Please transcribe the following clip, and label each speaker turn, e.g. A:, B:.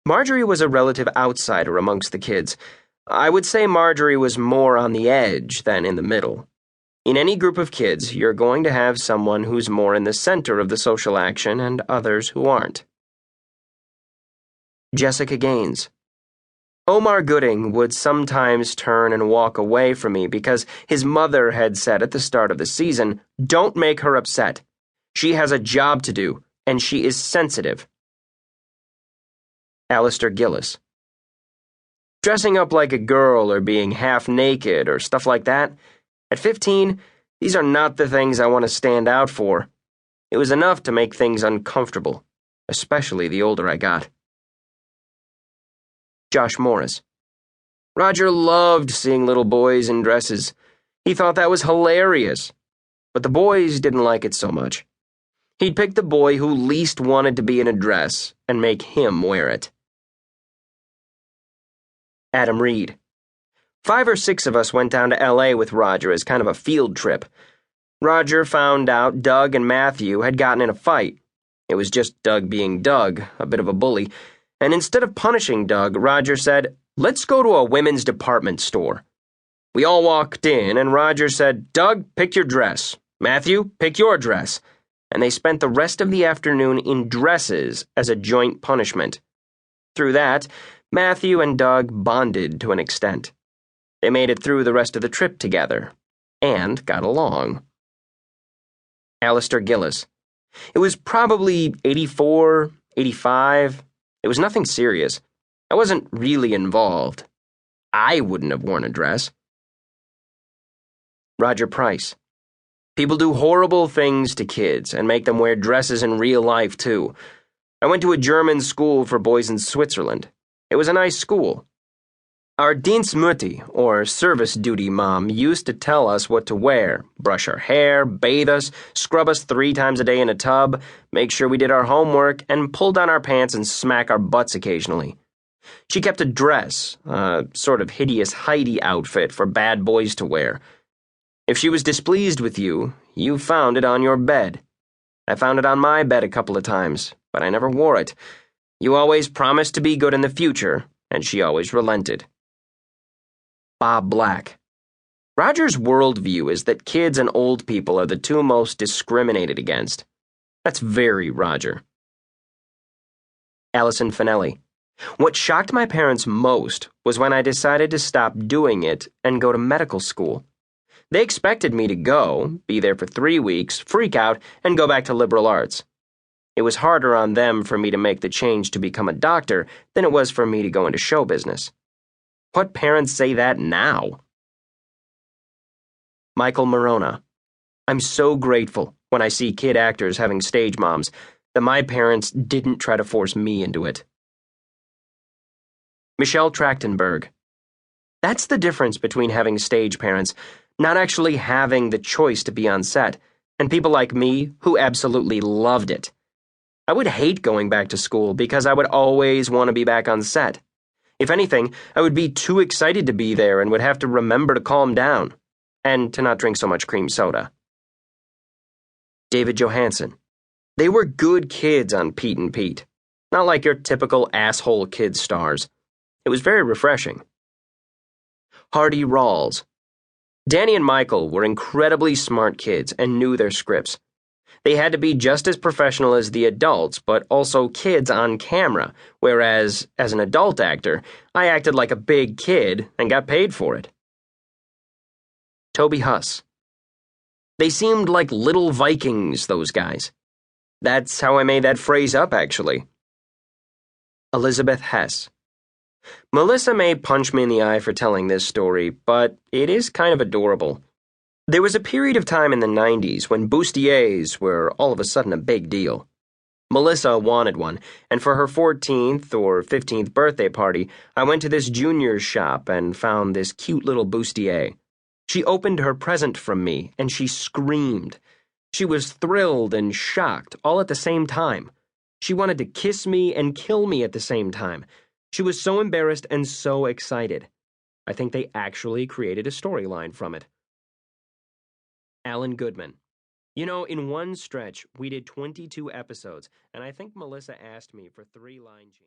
A: Marjorie was a relative outsider amongst the kids. I would say Marjorie was more on the edge than in the middle. In any group of kids, you're going to have someone who's more in the center of the social action and others who aren't. Jessica Gaines. Omar Gooding would sometimes turn and walk away from me because his mother had said at the start of the season, "Don't make her upset. She has a job to do, and she is sensitive." Alistair Gillis. Dressing up like a girl or being half naked or stuff like that. At 15, these are not the things I want to stand out for. It was enough to make things uncomfortable, especially the older I got. Josh Morris. Roger loved seeing little boys in dresses. He thought that was hilarious. But the boys didn't like it so much. He'd pick the boy who least wanted to be in a dress and make him wear it. Adam Reed. 5 or 6 of us went down to LA with Roger as kind of a field trip. Roger found out Doug and Matthew had gotten in a fight. It was just Doug being Doug, a bit of a bully. And instead of punishing Doug, Roger said, "Let's go to a women's department store." We all walked in, and Roger said, "Doug, pick your dress. Matthew, pick your dress." And they spent the rest of the afternoon in dresses as a joint punishment. Through that, Matthew and Doug bonded to an extent. They made it through the rest of the trip together, and got along. Alistair Gillis. It was probably 84, 85. It was nothing serious. I wasn't really involved. I wouldn't have worn a dress. Roger Price. People do horrible things to kids and make them wear dresses in real life, too. I went to a German school for boys in Switzerland. It was a nice school. Our Dienstmutti, or service duty mom, used to tell us what to wear, brush our hair, bathe us, scrub us 3 times a day in a tub, make sure we did our homework, and pull down our pants and smack our butts occasionally. She kept a dress, a sort of hideous Heidi outfit for bad boys to wear. If she was displeased with you, you found it on your bed. I found it on my bed a couple of times, but I never wore it. You always promised to be good in the future, and she always relented. Bob Black. Roger's worldview is that kids and old people are the 2 most discriminated against. That's very Roger. Allison Finelli. What shocked my parents most was when I decided to stop doing it and go to medical school. They expected me to go, be there for 3 weeks, freak out, and go back to liberal arts. It was harder on them for me to make the change to become a doctor than it was for me to go into show business. What parents say that now? Michael Morona. I'm so grateful when I see kid actors having stage moms that my parents didn't try to force me into it. Michelle Trachtenberg. That's the difference between having stage parents, not actually having the choice to be on set, and people like me who absolutely loved it. I would hate going back to school because I would always want to be back on set. If anything, I would be too excited to be there and would have to remember to calm down, and to not drink so much cream soda. David Johansen. They were good kids on Pete and Pete, not like your typical asshole kid stars. It was very refreshing. Hardy Rawls. Danny and Michael were incredibly smart kids and knew their scripts. They had to be just as professional as the adults, but also kids on camera, whereas, as an adult actor, I acted like a big kid and got paid for it. Toby Huss. They seemed like little Vikings, those guys. That's how I made that phrase up, actually. Elizabeth Hess. Melissa may punch me in the eye for telling this story, but it is kind of adorable. There was a period of time in the 90s when bustiers were all of a sudden a big deal. Melissa wanted one, and for her 14th or 15th birthday party, I went to this junior's shop and found this cute little bustier. She opened her present from me, and she screamed. She was thrilled and shocked all at the same time. She wanted to kiss me and kill me at the same time. She was so embarrassed and so excited. I think they actually created a storyline from it. Alan Goodman. You know, in one stretch, we did 22 episodes, and I think Melissa asked me for 3 line changes.